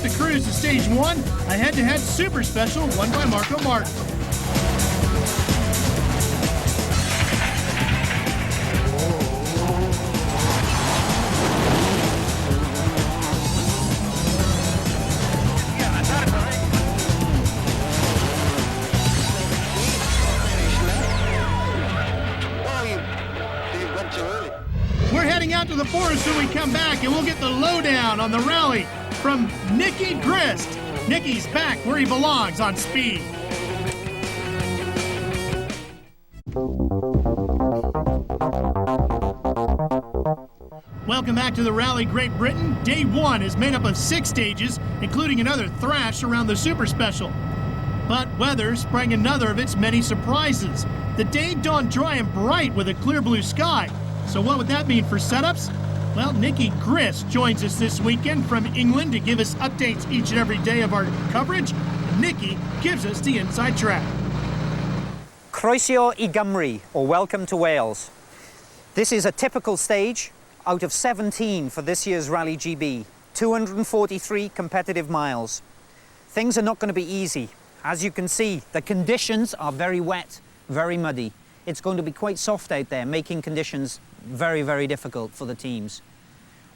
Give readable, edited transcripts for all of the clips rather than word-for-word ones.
the cruise to stage one, a head-to-head super special won by Marco Martin. We're heading out to the forest when we come back, and we'll get the lowdown on the rally from Nicky Grist. Nicky's back where he belongs on speed. Welcome back to the Rally Great Britain. Day one is made up of 6 stages, including another thrash around the Super Special. But weather sprang another of its many surprises. The day dawned dry and bright with a clear blue sky. So what would that mean for setups? Well, Nicky Grist joins us this weekend from England to give us updates each and every day of our coverage. Nicky gives us the inside track. Croeso I Gymru, or welcome to Wales. This is a typical stage out of 17 for this year's Rally GB, 243 competitive miles. Things are not going to be easy. As you can see, the conditions are very wet, very muddy. It's going to be quite soft out there, making conditions very, very difficult for the teams.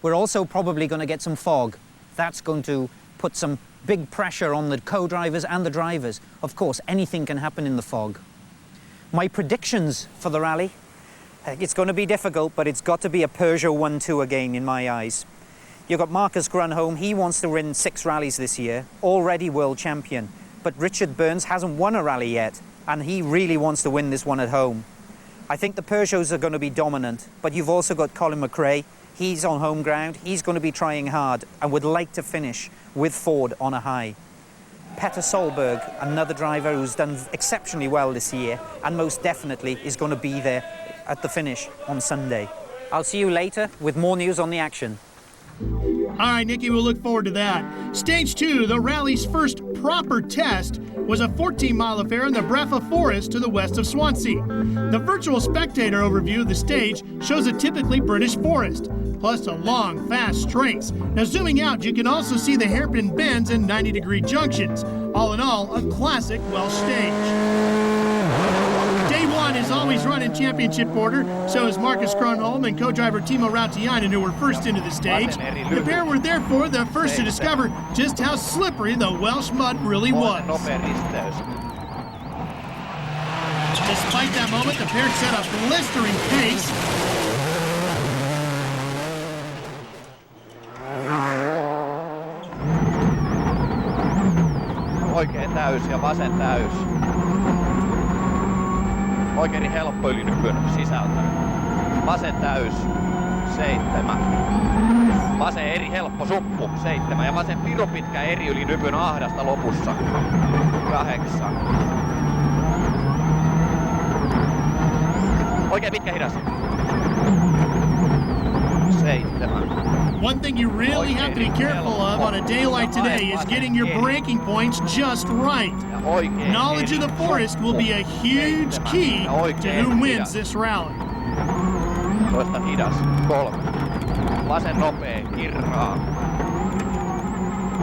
We're also probably going to get some fog. That's going to put some big pressure on the co-drivers and the drivers. Of course, anything can happen in the fog. My predictions for the rally, it's going to be difficult, but it's got to be a Peugeot 1-2 again in my eyes. You've got Marcus Grönholm, he wants to win 6 rallies this year, already world champion. But Richard Burns hasn't won a rally yet, and he really wants to win this one at home. I think the Peugeots are going to be dominant, but you've also got Colin McRae. He's on home ground, he's going to be trying hard and would like to finish with Ford on a high. Petter Solberg, another driver who's done exceptionally well this year and most definitely is going to be there at the finish on Sunday. I'll see you later with more news on the action. All right, Nicky, we'll look forward to that. Stage 2, the rally's first proper test, was a 14-mile affair in the Breffa Forest to the west of Swansea. The virtual spectator overview of the stage shows a typically British forest, plus a long, fast straights. Now, zooming out, you can also see the hairpin bends and 90-degree junctions. All in all, a classic Welsh stage. Day one is always run in championship order, so is Marcus Grönholm and co-driver Timo Rautiainen, who were first into the stage. The pair were therefore the first to discover just how slippery the Welsh mud really was. Despite that moment, the pair set a blistering pace. Oikein täys ja vasen täys. Oikein helppo ylinyppyn sisältä. Vasen täys, 7. Vasen eri helppo suppu, 7. Ja vasen piru pitkä eri ylinypyn ahdasta lopussa, 8. Oikein pitkä hidas, 7. One thing you really have to be careful of on a day like today is getting your braking points just right. Knowledge of the forest will be a huge key to who wins this rally. Toista hidas, 3. Vasen nopea, kirraa.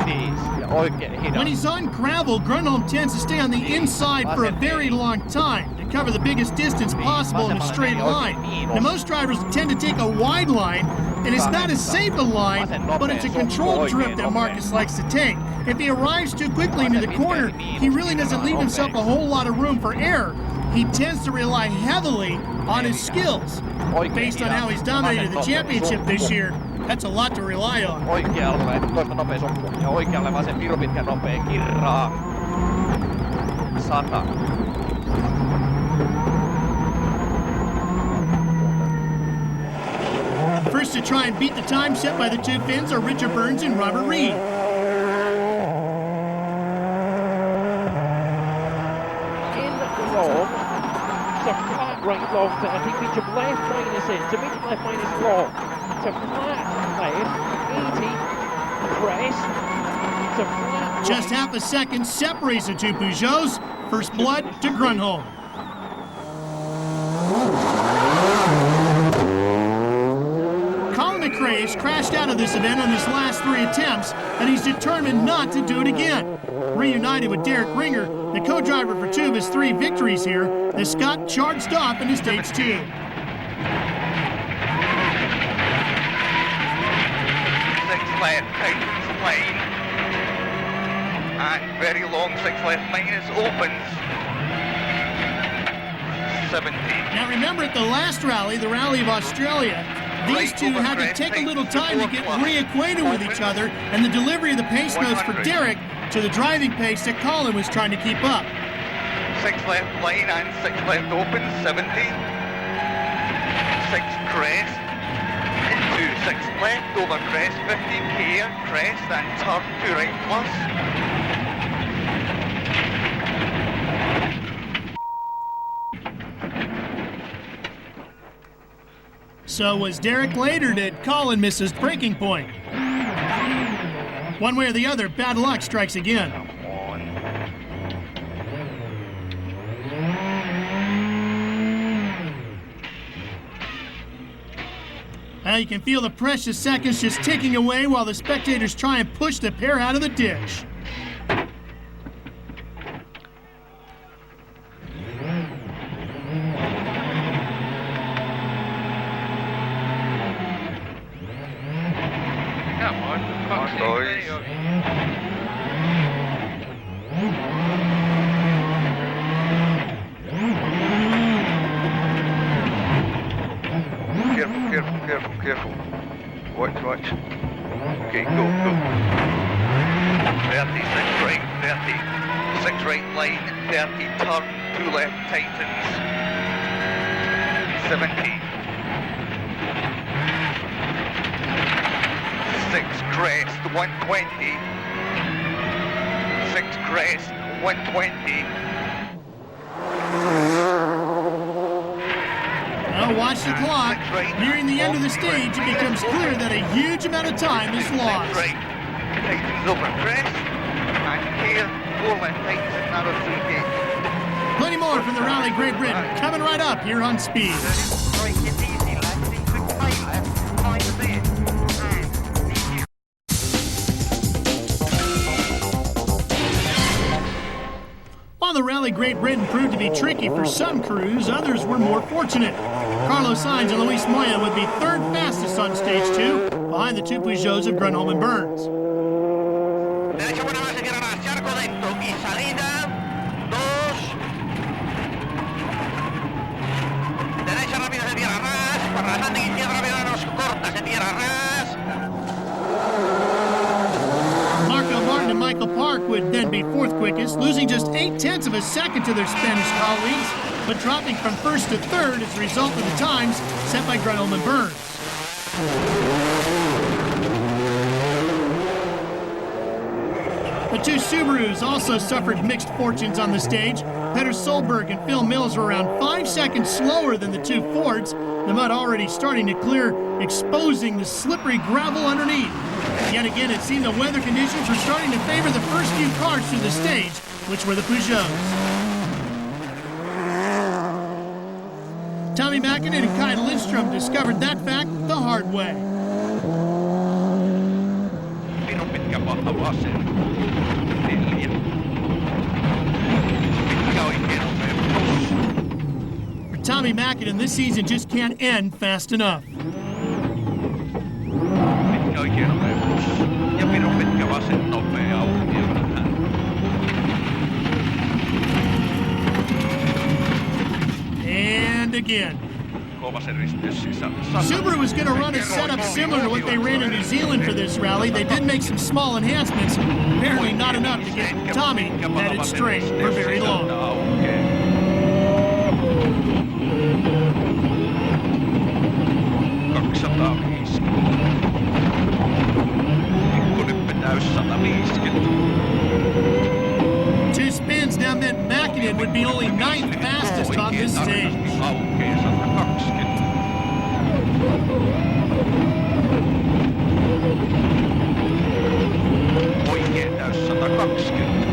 5. Ja oikein hidas. When he's on gravel, Grönholm tends to stay on the inside for a very long time to cover the biggest distance possible in a straight line. Now, most drivers tend to take a wide line, and it's not as safe a line, but it's a controlled drift that Marcus likes to take. If he arrives too quickly into the corner, he really doesn't leave himself a whole lot of room for error. He tends to rely heavily on his skills. Based on how he's dominated the championship this year, that's a lot to rely on. Oikealle, toista nopea soppu. Ja oikealle vasen piru pitkä nopea, kirraa. 100. First to try and beat the time set by the two Finns are Richard Burns and Robert Reed. In long, so flat right long, but I think Richard left minus in, so mid left minus long, so flat left, 80, press, so flat. Just half a second separates the two Peugeots. First blood to Grönholm. McRae has crashed out of this event on his last 3 attempts, and he's determined not to do it again. Reunited with Derek Ringer, the co-driver for 2 of his 3 victories here, the Scot charged off into stage 2. Left, tightens line, and very long 6 left minus opens, 17. Now remember at the last rally, the Rally of Australia, these Right two over had to crest, take a little tightens time to get before reacquainted with each other, and the delivery of the pace notes for 100. Derek to the driving pace that Colin was trying to keep up. 6 left line and 6 left open, 70. 6 crest. Into 6 left over crest, 50 here, crest and turn 2 right plus. So was Derek late, or did Colin miss his breaking point? One way or the other, bad luck strikes again. Now you can feel the precious seconds just ticking away while the spectators try and push the pair out of the ditch. Come on, boys. Careful. Watch. Okay, go. 30, 6 right, 30. 6 right line, 30, turn, 2 left, tightens. 70. 6 crest, 120. 6 crest, 120. Now watch the clock. Nearing the end of the stage, it becomes clear that a huge amount of time is lost. Right, tightens over crest, and here, 4 left, tightens, another 3 gate. Plenty more from the Rally Great Britain coming right up here on Speed. While the Rally Great Britain proved to be tricky for some crews, others were more fortunate. Carlos Sainz and Luis Moya would be third fastest on stage 2, behind the 2 Peugeots of Grönholm and Burns. Derecha buena base, tierra ras, charco dentro y salida, 2. Derecha rápida de tierra ras, para la landing izquierda rápida nos cortas de tierra ras. Marco Martin and Michael Park would then be 4th quickest, losing just 0.8 of a second to their Spanish colleagues, but dropping from 1st to 3rd as a result of the times set by Grönholm and Burns. The 2 Subarus also suffered mixed fortunes on the stage. Peter Solberg and Phil Mills were around 5 seconds slower than the 2 Fords, the mud already starting to clear, exposing the slippery gravel underneath. Yet again, it seemed the weather conditions were starting to favor the first few cars through the stage, which were the Peugeots. Tommy Mäkinen and Kai Lindstrom discovered that fact the hard way. Minun pitkä paha vasen. 4. Pitkä oikein nopea plus. For Tommy Mäkinen, this season just can't end fast enough. Pitkä oikein nopea plus. Ja minun pitkä vasen nopea auki. And again. Subaru was going to run a setup similar to what they ran in New Zealand for this rally. They did make some small enhancements, apparently not enough to get Tommy headed straight for very long. Two spins now meant Mäkinen would be only 9th fastest on this stage. Oikein täys 120.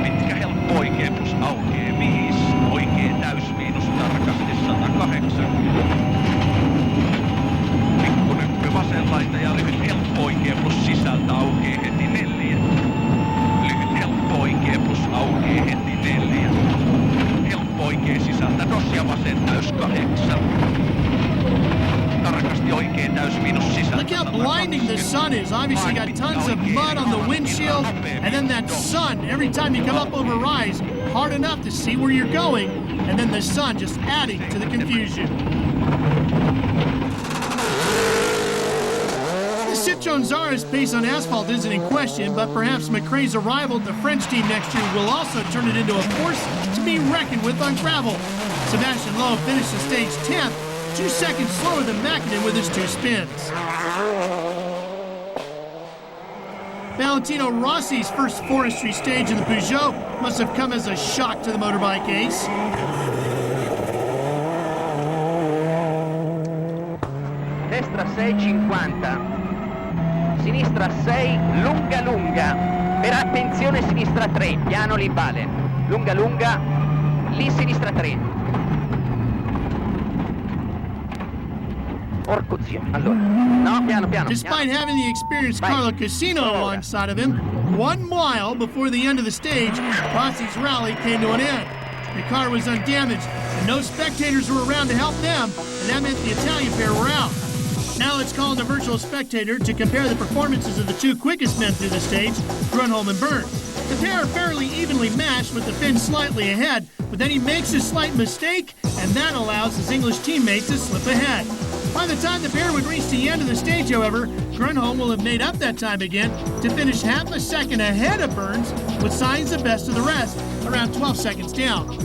Pitkä helppo oikein plus aukeaa 5. Oikein täys miinus tarkasti 180. blinding the sun is. Obviously, you got tons of mud on the windshield, and then that sun, every time you come up over rise, hard enough to see where you're going, and then the sun just adding to the confusion. Citroën Zara's pace on asphalt isn't in question, but perhaps McRae's arrival at the French team next year will also turn it into a force to be reckoned with on gravel. Sebastian Loeb finished the stage 10th, 2 seconds slower than Mäkinen with his 2 spins. Valentino Rossi's first forestry stage in the Peugeot must have come as a shock to the motorbike ace. Destra 6,50. Sinistra 6, lunga lunga, per attenzione sinistra 3, piano lì vale, lunga lunga, lì sinistra 3. Porco zio, allora, no, piano piano. Despite having the experienced Carlo Casino alongside of him, 1 mile before the end of the stage, Rossi's rally came to an end. The car was undamaged, and no spectators were around to help them, and that meant the Italian pair were out. Now let's call in the virtual spectator to compare the performances of the 2 quickest men through the stage, Grönholm and Burns. The pair are fairly evenly matched with the Finn slightly ahead, but then he makes a slight mistake, and that allows his English teammate to slip ahead. By the time the pair would reach the end of the stage, however, Grönholm will have made up that time again to finish half a second ahead of Burns with signs of best of the rest, around 12 seconds down.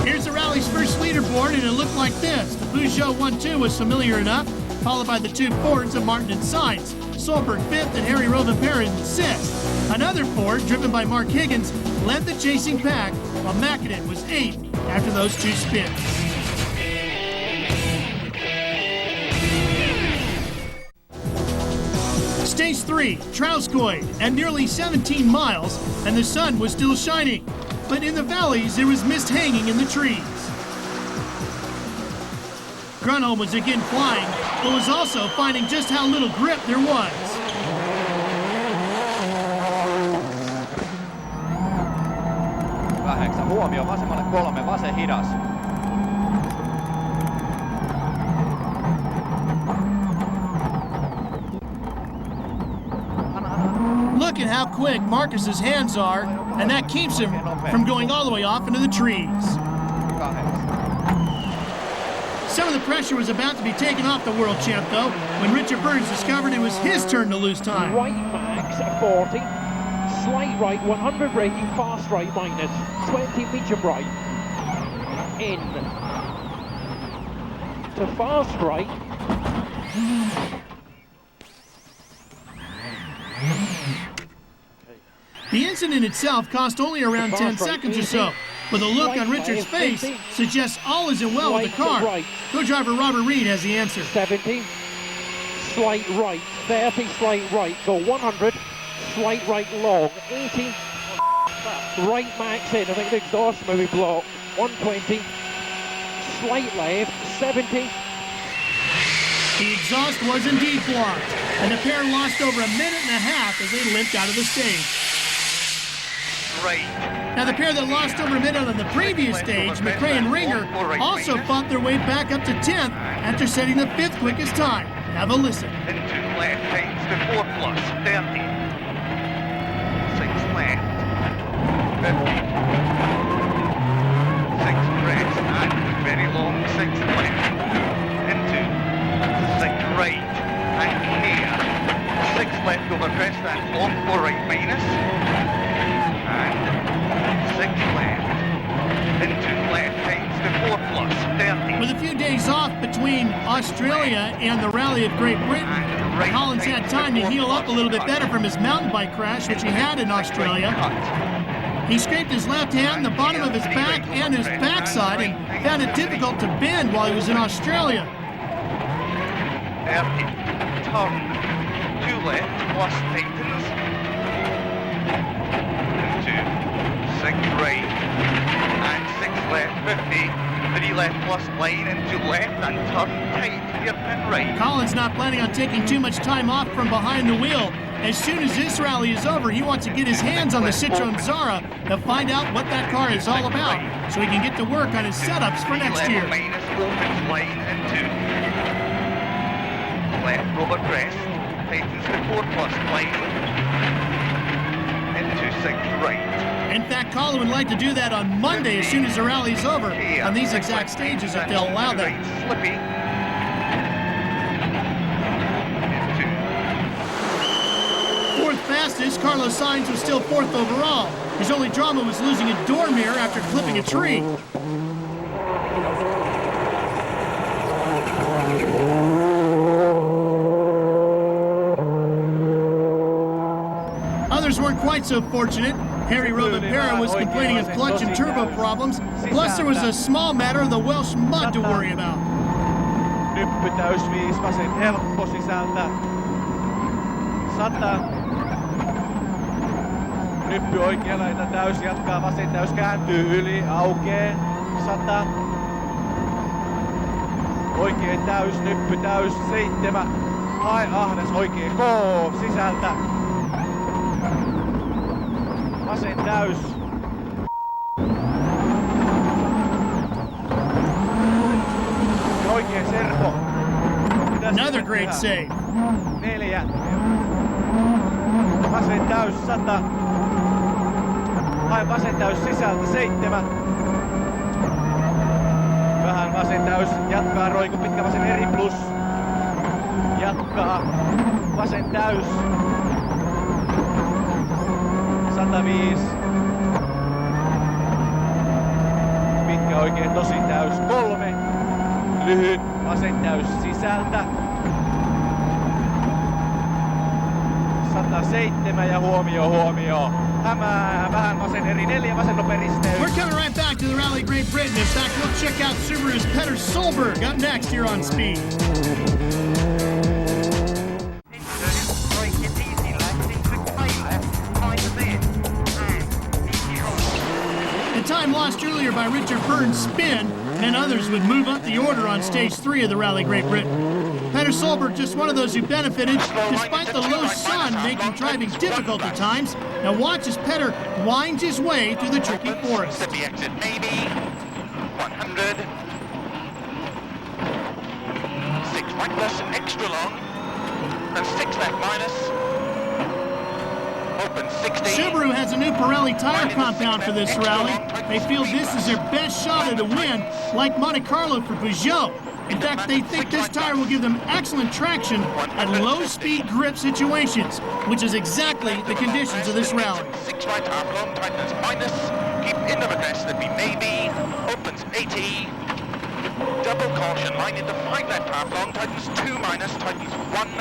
Here's the rally's first leaderboard, and it looked like this. The Peugeot 1-2 was familiar enough, followed by the 2 Fords of Martin and Sainz. Solberg 5th and Harry Rovanperä in 6th. Another Ford, driven by Mark Higgins, led the chasing pack, while Mäkinen was 8th after those 2 spins. Stage 3, Trauskoy, at nearly 17 miles, and the sun was still shining. But in the valleys, there was mist hanging in the trees. Grönholm was again flying, but was also finding just how little grip there was. Kahdeksan huomio vasemmalle 3, vasen hidas. Look at how quick Marcus's hands are, and that keeps him from going all the way off into the trees. Some of the pressure was about to be taken off the world champ, though, when Richard Burns discovered it was his turn to lose time. Right max at 40, slight right, 100 braking, fast right minus, 20 medium right, in, to fast right, The incident itself cost only around 10 seconds or so, but the look on Richard's face suggests all isn't well with the car. Co-driver Robert Reed has the answer. 70, slight right, 30, slight right, go 100, slight right long, 80, right max in, I think the exhaust may be blocked, 120, slight left, 70. The exhaust was indeed blocked, and the pair lost over a minute and a half as they limped out of the stage. Now the pair that lost over a minute on the previous stage, McRae and Ringer, also fought their way back up to 10th after setting the 5th quickest time. Have a listen. Into left times to 4 plus 30. 6 left. 50. 6 press and very long 6 left. Into 6 right and near. 6 left over press and long 4 right minus. And 6 left. Into left times to 4 plus 30. With a few days off between Australia and the Rally of Great Britain, Collins had time to heal up a little bit better from his mountain bike crash, which he had in Australia. He scraped his left hand, the bottom of his back, and his backside, and found it difficult to bend while he was in Australia. 30. Turn. 2 left plus tightens. Into 6 right and 6 left 50. 3 left plus line into left and turn tight hairpin right. Collins not planning on taking too much time off from behind the wheel. As soon as this rally is over, he wants to get his hands on the Citroën Zara to find out what that car is all about, so he can get to work on his setups for next year. Minus voltage line into left over crest, tightens to 4 plus climb, into 6 right. In fact, Colin would like to do that on Monday as soon as the rally's over on these exact stages if they'll allow that. Slippy. Into Fourth fastest, Carlos Sainz was still fourth overall. His only drama was losing a door mirror after clipping a tree. Others weren't quite so fortunate. Harry Robespierre was complaining of clutch and turbo problems. Plus, there was a small matter of the Welsh mud to worry about. Nyppy täys 5, vasen helppo sisältä. 100. Nyppy oikea laita täys, jatkaa vasen täys, kääntyy yli, aukee. 100. Oikea täys, nyppy täys, 7. Hae ahdas, oikea K sisältä. Vasen täys. Ja oikea servo. Another great save. 4. Vasen täys 100. Hae vasen täys sisältä 7. Vähän vasen täys. Jatkaa roiku pitkä vasen eri plus. Jatkaa. Vasen täys. 105. Pitkä oikein tosi täys 3. Lyhyt vasen täys sisältä. 107 ja huomio. Hämää vähän vasen eri 4 vasen nopea risteys. We're coming right back to the Rally Great Britain. In fact, we'll check out Subaru's Petter Solberg up next here on Speed. The time lost earlier by Richard Burns' spin meant others would move up the order on stage 3 of the Rally Great Britain. Petter Solberg, just one of those who benefited despite the low sun making driving difficult at times. Now watch as Petter winds his way through the tricky forest. Slippy exit maybe. 100. 6 right plus extra long. And 6 left minus. Open 60. Subaru has a new Pirelli tire compound for this rally. They feel this is their best shot at a win, like Monte Carlo for Peugeot. In fact, they think this tire will give them excellent traction at low-speed grip situations, which is exactly the conditions of this rally. 6 right half long, tightens minus. Keep in the crest, that be maybe. Opens 80. Double caution, line into 5 left half long, tightens 2 minus, tightens 1.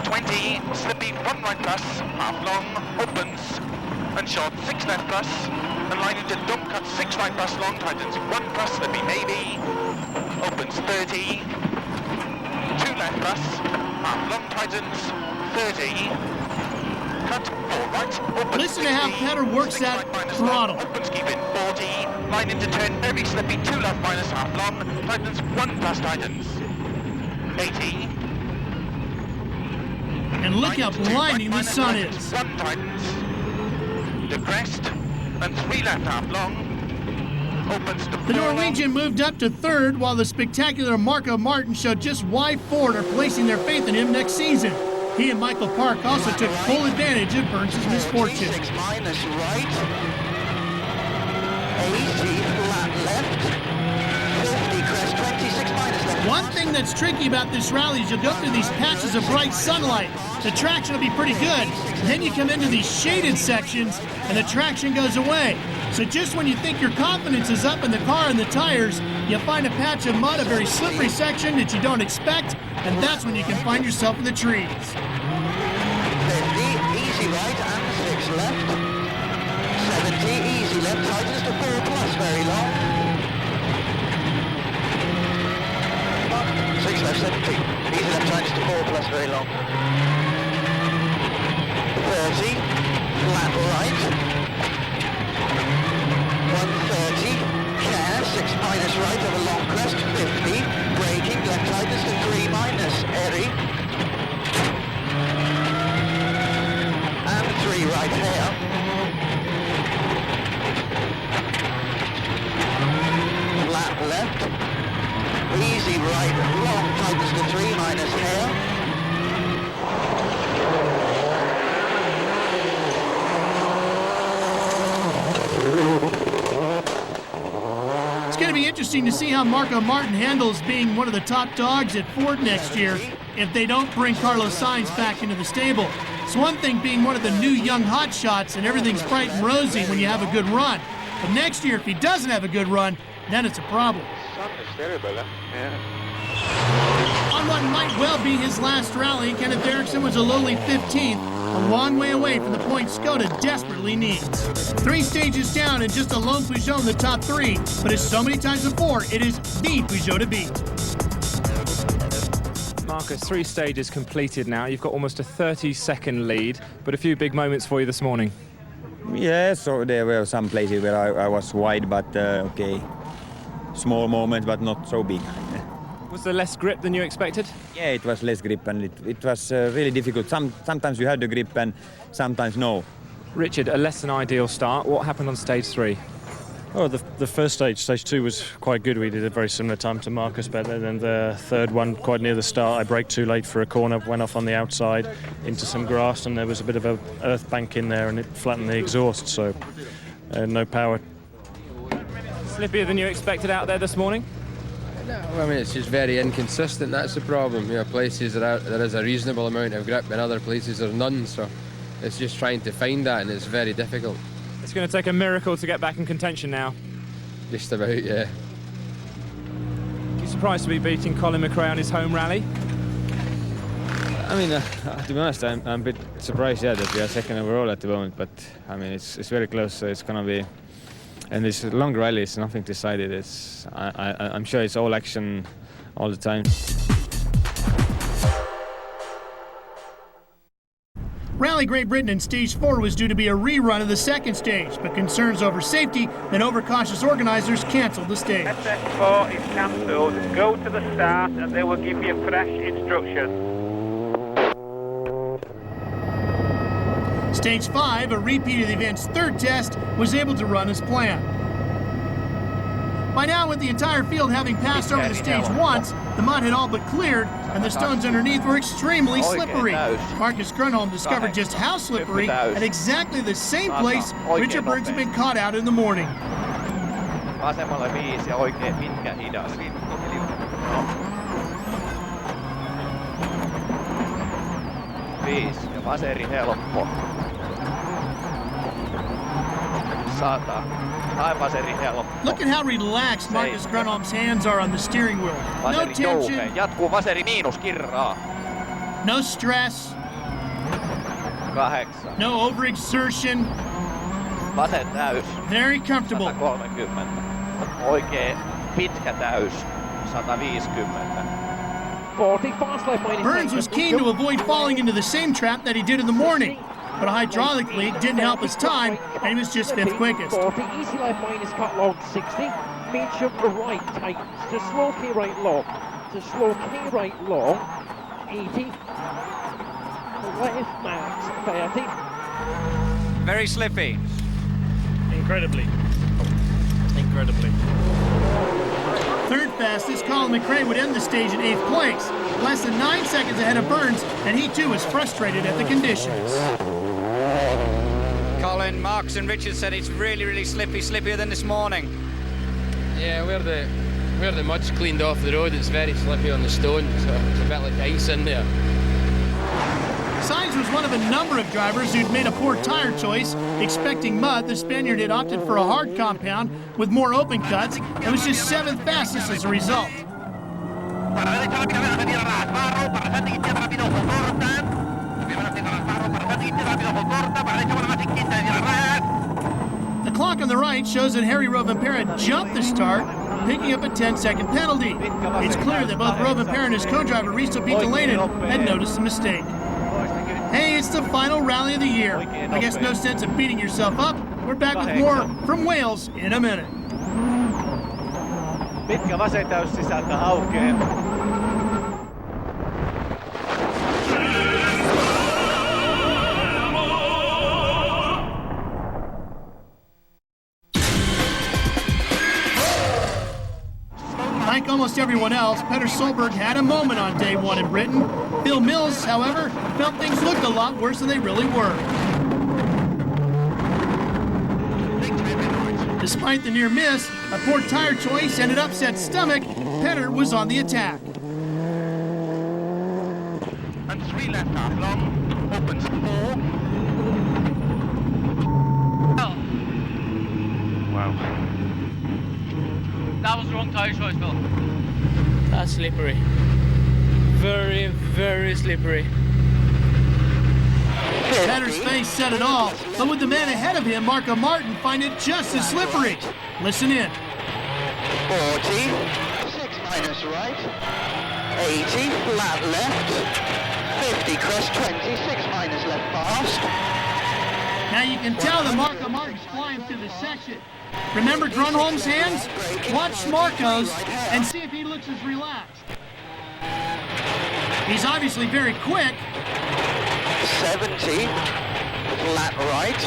20, slippy 1 right plus, half long, opens. And short 6 left plus. And line into dump cut 6 right plus long, tightens 1 plus, slippy maybe. Opens 30, 2 left plus, half long tightens, 30, cut 4 right, opens Listen to how 60, Petter works 6 that right minus throttle. long, opens keep in 40, line into turn, very slippy, 2 left minus half long, tightens 1 plus tightens, 80, And look how blinding the sun is. 1 tightens, to crest, and 3 left half long, opens to 4 The Norwegian moved up to third, while the spectacular Marco Martin showed just why Ford are placing their faith in him next season. He and Michael Park also took full advantage of Burns' misfortune. 6 minus right, 80 flat left, 50 crest, 26 minus left. One thing that's tricky about this rally is you'll go through these patches of bright sunlight. The traction will be pretty good. Then you come into these shaded sections and the traction goes away. So just when you think your confidence is up in the car and the tires, you'll find a patch of mud, a very slippery section that you don't expect, and that's when you can find yourself in the trees. 50, easy right and 6 left. 70, easy left, tightens to 4 plus, very long. 6 left, 70, easy left, tightens to 4 plus, very long. 30, flat right. 130, care, 6 minus right over long crest, 50, braking, left tightness to 3 minus, airy. And 3 right here. Flat left, easy right, long tightness to 3 minus here. interesting to see how Marco Martin handles being one of the top dogs at Ford next year if they don't bring Carlos Sainz back into the stable. It's one thing being one of the new young hotshots and everything's bright and rosy when you have a good run. But next year, if he doesn't have a good run, then it's a problem. On what might well be his last rally, Kenneth Eriksson was a lowly 15th, a long way away from the point Skoda desperately needs. 3 stages down and just a lone Peugeot in the top 3, but as so many times before, it is the Peugeot to beat. Marcus, 3 stages completed now. You've got almost a 30-second lead, but a few big moments for you this morning. Yeah, so there were some places where I was wide, but okay, small moment, but not so big. Was there less grip than you expected? Yeah, it was less grip, and it was really difficult. Sometimes you had the grip and sometimes no. Richard, a less than ideal start. What happened on stage 3? Oh, the first stage 2 was quite good. We did a very similar time to Marcus, but then the third one, quite near the start, I braked too late for a corner, went off on the outside into some grass, and there was a bit of a earth bank in there, and it flattened the exhaust, so no power. Slippier than you expected out there this morning? No, I mean, it's just very inconsistent, that's the problem. You know, places there is a reasonable amount of grip and other places there's none, so it's just trying to find that, and it's very difficult. It's going to take a miracle to get back in contention now. Just about, yeah. You surprised to be beating Colin McRae on his home rally? I mean, to be honest, I'm a bit surprised, yeah, that we are second overall at the moment, but I mean, it's very close, so it's going to be... And this long rally is nothing decided. I'm sure it's all action all the time. Rally Great Britain in Stage 4 was due to be a rerun of the second stage, but concerns over safety and overcautious organizers canceled the stage. SS4 is cancelled. Go to the start and they will give you fresh instructions. Stage 5, a repeat of the event's third test, was able to run as planned. By now, with the entire field having passed over the stage once, the mud had all but cleared, and the stones underneath were extremely slippery. Marcus Grönholm discovered just how slippery at exactly the same place Richard Burns had been caught out in the morning. Vasemmalle 5 ja oikein pitkä hidas. Viisi ja vaseri helppo. 100. Vaseri helppo. Look at how relaxed Marcus Grönholm's hands are on the steering wheel. No tension. Jatkuu vaseri miinus kirraa. No stress. 8. No overexertion. Vasen täys. Very comfortable. 130. Oikein pitkä täys. 150. Burns was keen to avoid falling into the same trap that he did in the morning, but a hydraulic leak didn't help his time, and he was just 5th quickest. 40, easy left minus cut long 60, medium right tightens to slow K right long, to slow K right long, 80, left max 30. Very slippy. Incredibly. Incredibly. Third fastest, Colin McRae would end the stage in 8th place, less than 9 seconds ahead of Burns, and he too was frustrated at the conditions. Colin, Marcus and Richard said it's really slippy, slippier than this morning. Yeah, where the mud's cleaned off the road, it's very slippy on the stone, so it's a bit like ice in there. Sainz was one of a number of drivers who'd made a poor tire choice. Expecting mud, the Spaniard had opted for a hard compound with more open cuts and was just 7th fastest as a result. The clock on the right shows that Harry Rovanperä jumped the start, picking up a 10-second penalty. It's clear that both Rovanperä and his co-driver Risto Pitalainen had noticed the mistake. Hey, it's the final rally of the year. I guess no sense of beating yourself up. We're back with more from Wales in a minute. Pitkä vasen täys sisältä haukee. Like almost everyone else, Petter Solberg had a moment on day 1 in Britain. Bill Mills, however, felt things looked a lot worse than they really were. Despite the near miss, a poor tire choice and an upset stomach, Petter was on the attack. And 3 left half long, opens 4. Oh. Wow. That was the wrong tyre choice, Phil. That's slippery. Very, very slippery. Petter's face said it all, but would the man ahead of him, Marco Martin, find it just as slippery? Listen in. 40, 6 minus right, 80, flat left, 50, crest 20, 6 minus left fast. Now you can tell that Marco Martin's flying through the section. Remember Grunholm's hands? Watch Marco's and see if he looks as relaxed. He's obviously very quick. 70, flat right.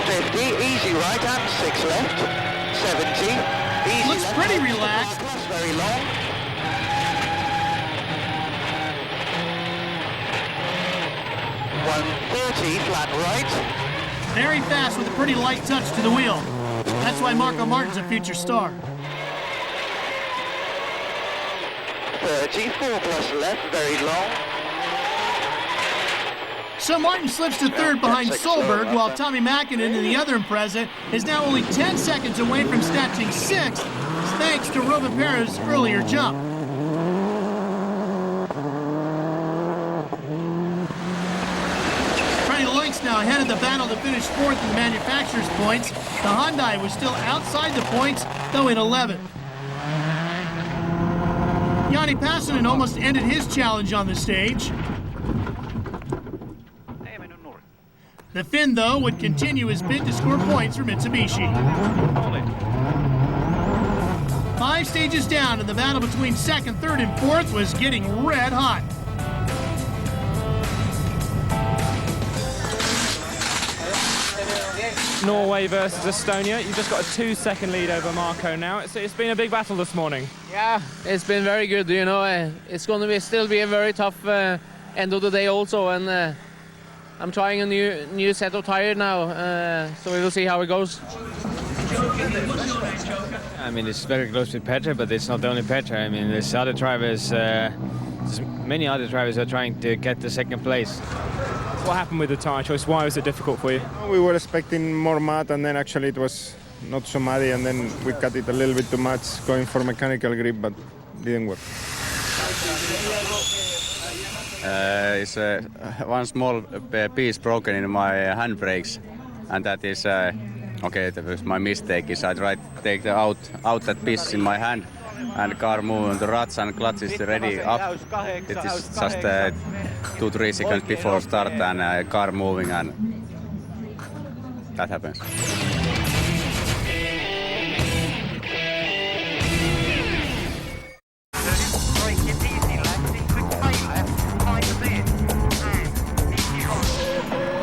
50, easy right and 6 left. 70, easy looks left. Pretty relaxed. Very long. 130, flat right. Very fast with a pretty light touch to the wheel. That's why Marco Martin's a future star. 30, 4 plus left, very long. So Martin slips to third behind Solberg, while Tommy Mäkinen in the other Impreza is now only 10 seconds away from snatching sixth, thanks to Robespierre's earlier jump. Freddie Loinks now ahead of the battle to finish fourth in the manufacturer's points. The Hyundai was still outside the points, though in 11th. Jani Passanen almost ended his challenge on the stage. The Finn, though, would continue his bid to score points for Mitsubishi. 5 stages down, and the battle between second, third, and fourth was getting red hot. Norway versus Estonia. You've just got a 2-second lead over Marco now. It's been a big battle this morning. Yeah, it's been very good. You know, it's going to still be a very tough end of the day also, and I'm trying a new set of tires now, so we will see how it goes. I mean, it's very close with Petter, but it's not only Petter. I mean, there's other drivers. Many other drivers are trying to get the second place. What happened with the tyre choice? Why was it difficult for you? We were expecting more mud, and then actually it was not so muddy, and then we cut it a little bit too much, going for mechanical grip, but didn't work. It's one small piece broken in my handbrakes, and that is okay. That was my mistake. Is I tried to take out that piece in my hand, and the car moved on the ruts and clutch is ready up. It is just 2-3 seconds before start and car moving, and that happens.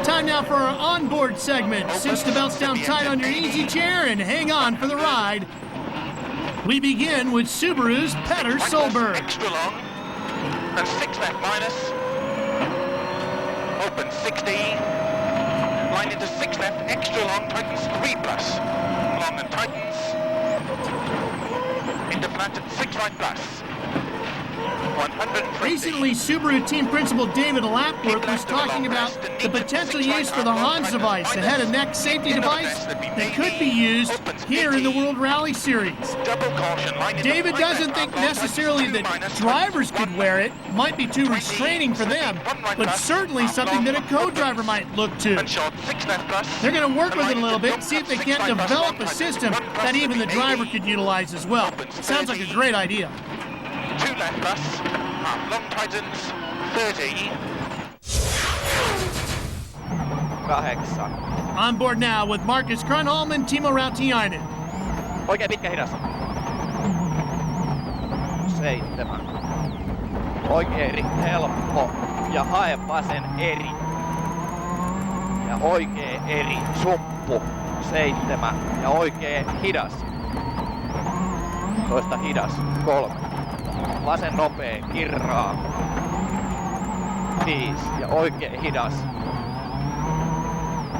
Time now for our onboard segment. Cinch the belts down tight on your easy chair and hang on for the ride. We begin with Subaru's Petter Solberg. Extra long, and 6 left minus. Open 60. Line into 6 left, extra long, tightens 3 plus. Long and tightens. Into flat at 6 right plus. 150. Recently, Subaru team principal David Lapworth was talking about the potential use for the Hans device, a head and neck safety device that could be used here in the World Rally Series. David doesn't think necessarily that drivers could wear it, might be too restraining for them, but certainly something that a co-driver might look to. They're going to work with it a little bit and see if they can't develop a system that even the driver could utilize as well. Sounds like a great idea. 2 left plus, half long tightens, 30. 8. On board now with Markus Grönholm and Timo Rautiainen. Oikein pitkä hidas. 7. Oikein helppo ja hae vasen eri. Ja oikein eri suppu. 7. Ja oikein hidas. Toista hidas. 3. Vasen nopea, kirraa. 5 ja oikein hidas.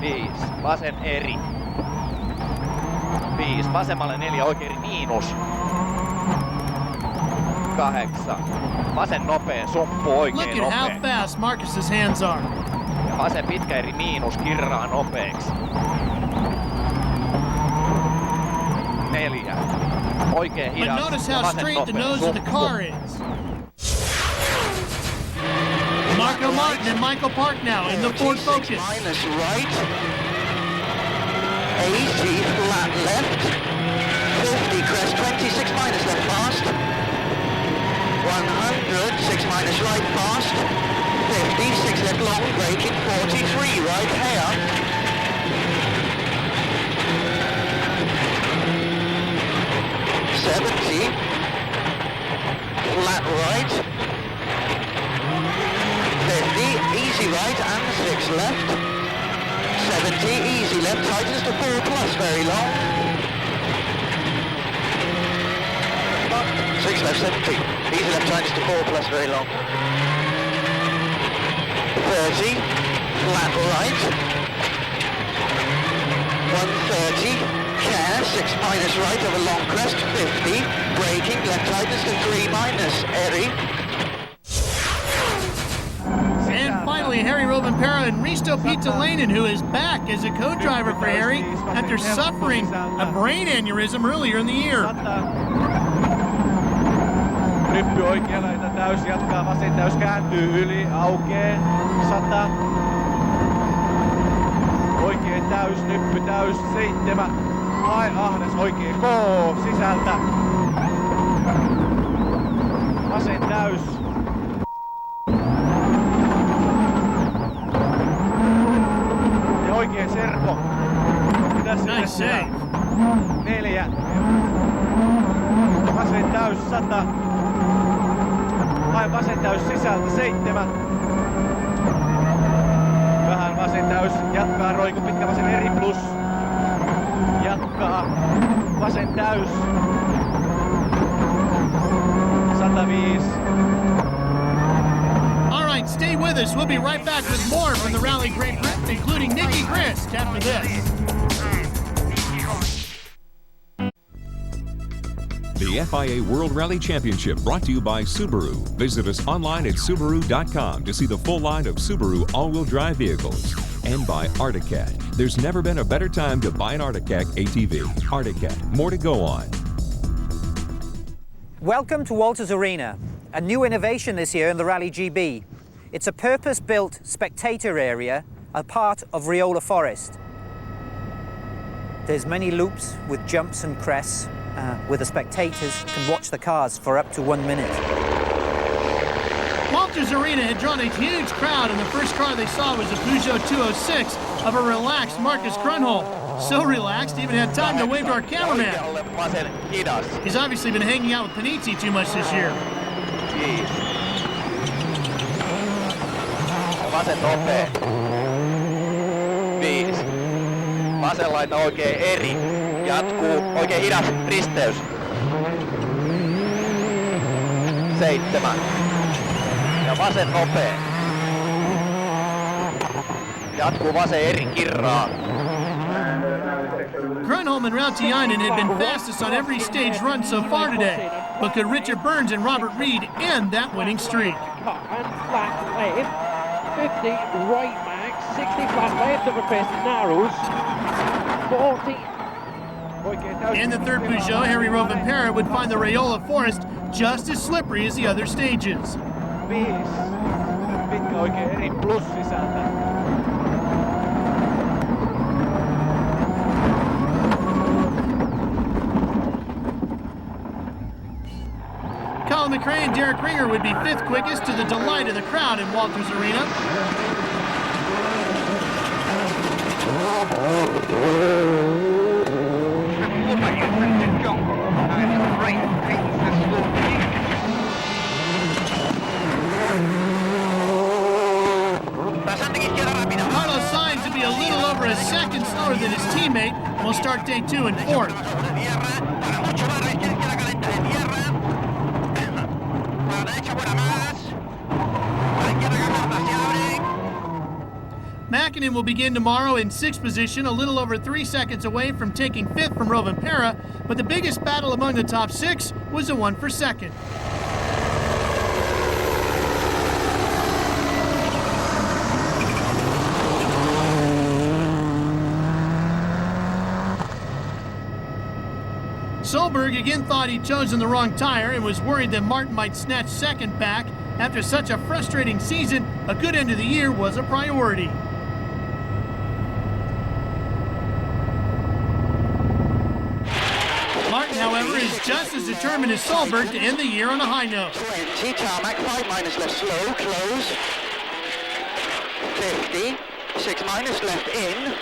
5. Vasen eri. 5. Vasemmalle 4. Oikein eri miinus. 8. Vasen nopea. Sumppu oikein Look at how nopea. fast Marcus's hands are. Ja vasen pitkä eri miinus. Kirraa nopeeksi. 4. Oikein But hidas. notice ja how vasen straight the nopea. nose of the car is. Marco Martin and Michael Park now in the Ford Focus. Minus right. 80 flat left. 50 crest, 26 minus left fast. 100, 6 minus right fast. 50, 6 left long, braking, 43 right hair. 70, flat right. 50, easy right and 6 left. 70, easy left, tightens to 4 plus, very long. 6 left, 70, easy left, tightens to 4 plus, very long. 30, flat right. 130, care, 6 minus right over long crest, 50, braking, left tightens to 3 minus, airy. And finally, Harry Rovanperä and Risto Pietalainen, who is back as a co-driver for Harry after suffering a brain aneurysm earlier in the year. Ryppy oikealla, että täys jatkaa, vasen täys kääntyy yli, aukee, 100. Oikein täys, nyppy täys, 7. Hae ahdas, oikein K, sisältä. Vasen täys. Ja oikein serpo. Nice save. 4. Vasen täys, 100. Hae vasen täys sisältä, 7. Vähän vasen täys, jatkaa roiku, pitkä vasen eri plus. Jatkaa, vasen täys. 105. All right, stay with us. We'll be right back with more from the Rally Great Britain, including Nicky Grist after this. The FIA World Rally Championship brought to you by Subaru. Visit us online at Subaru.com to see the full line of Subaru all-wheel drive vehicles. And by Articat. There's never been a better time to buy an Articat ATV. Articat, more to go on. Welcome to Walters Arena, a new innovation this year in the Rally GB. It's a purpose-built spectator area, a part of Riola Forest. There's many loops with jumps and crests, where the spectators can watch the cars for up to 1 minute. Walters Arena had drawn a huge crowd, and the first car they saw was a Peugeot 206 of a relaxed Marcus Grönholm. So relaxed, he even had time to wave to our cameraman. He's obviously been hanging out with Panizzi too much this year. Vasen nopea. 5. Vasen laita oikein eri. Jatkuu oikein hidas risteys. 7. Ja vasen nopea. Jatkuu vasen eri kirraa. Grönholm and Rautiainen had been fastest on every stage run so far today, but could Richard Burns and Robert Reed end that winning streak? And flat left, 50 right max, 60 flat left over crest narrows, 40. In the third Peugeot, Harry Rovanperä would find the Riola Forest just as slippery as the other stages. 5. Pitkä oikein eri plus sisältä. Colin McRae and Derek Ringer would be fifth quickest, to the delight of the crowd in Walters Arena. Carlos Sainz would be a little over a second slower than his teammate, and will start day 2 in fourth. Mäkinen will begin tomorrow in 6th position, a little over 3 seconds away from taking 5th from Rovanperä, but the biggest battle among the top 6 was the one for 2nd. Solberg again thought he'd chosen the wrong tire and was worried that Martin might snatch 2nd back. After such a frustrating season, a good end of the year was a priority. Martin, however, is just as determined as Solberg to end the year on a high note. 20, tarmac, 5 minus left slow, close. 50, 6 minus left in.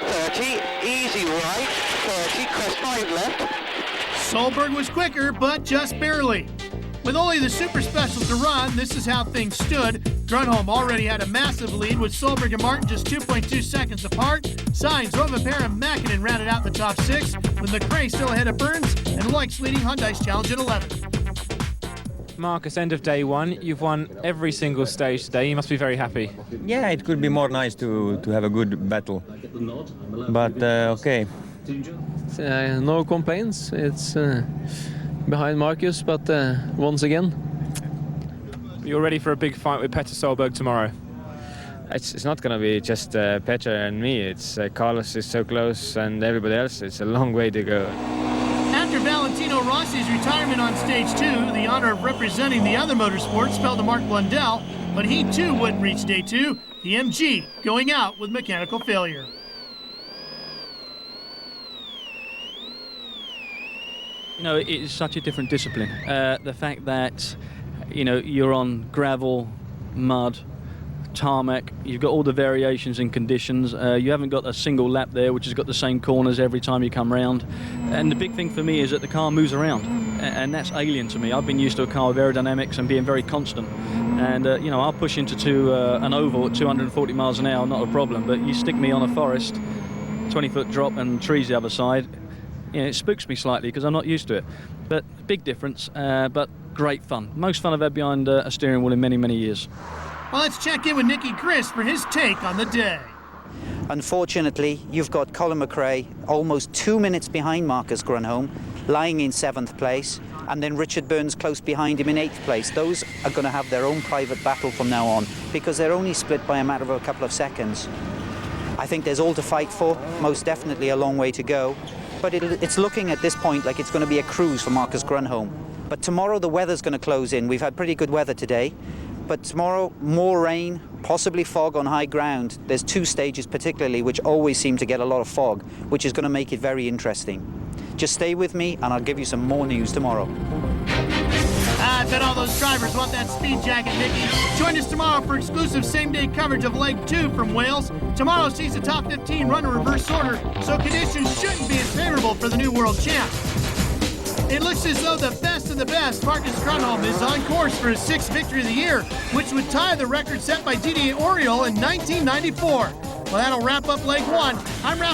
30, easy right, 30, crest 5 left. Solberg was quicker, but just barely. With only the super specials to run, this is how things stood. Grönholm already had a massive lead with Solberg and Martin just 2.2 seconds apart. Sainz, Rovanperä, and Mäkinen rounded out the top 6, with McRae still ahead of Burns and Loix leading Hyundai's challenge at 11th. Marcus, end of day 1. You've won every single stage today. You must be very happy. Yeah, it could be more nice to have a good battle. But okay. No complaints. It's behind Marcus, but once again. You're ready for a big fight with Petter Solberg tomorrow? It's not going to be just Petter and me. It's Carlos is so close and everybody else. It's a long way to go. After Valentino Rossi's retirement on stage 2, the honor of representing the other motorsports fell to Mark Blundell, but he too wouldn't reach day 2, the MG going out with mechanical failure. You know, it is such a different discipline. The fact that, you know, you're on gravel, mud, tarmac, you've got all the variations in conditions. You haven't got a single lap there which has got the same corners every time you come round. And the big thing for me is that the car moves around, and that's alien to me. I've been used to a car with aerodynamics and being very constant. And, you know, I'll push into an oval at 240 miles an hour, not a problem. But you stick me on a forest, 20-foot drop and trees the other side, you know, it spooks me slightly because I'm not used to it. But big difference, but great fun. Most fun I've had behind a steering wheel in many, many years. Well, let's check in with Nicky Chris for his take on the day. Unfortunately, you've got Colin McRae almost 2 minutes behind Marcus Grönholm, lying in 7th place, and then Richard Burns close behind him in 8th place. Those are going to have their own private battle from now on because they're only split by a matter of a couple of seconds. I think there's all to fight for, most definitely a long way to go, but it's looking at this point like it's going to be a cruise for Marcus Grönholm. But tomorrow the weather's going to close in. We've had pretty good weather today. But tomorrow, more rain, possibly fog on high ground. There's 2 stages particularly which always seem to get a lot of fog, which is going to make it very interesting. Just stay with me and I'll give you some more news tomorrow. I bet all those drivers want that speed jacket, Nicky. Join us tomorrow for exclusive same-day coverage of Leg 2 from Wales. Tomorrow sees the top 15 run in reverse order, so conditions shouldn't be as favorable for the new world champ. It looks as though the best of the best, Marcus Grönholm, is on course for his 6th victory of the year, which would tie the record set by Didier Auriol in 1994. Well, that'll wrap up Leg 1. I'm Ralph.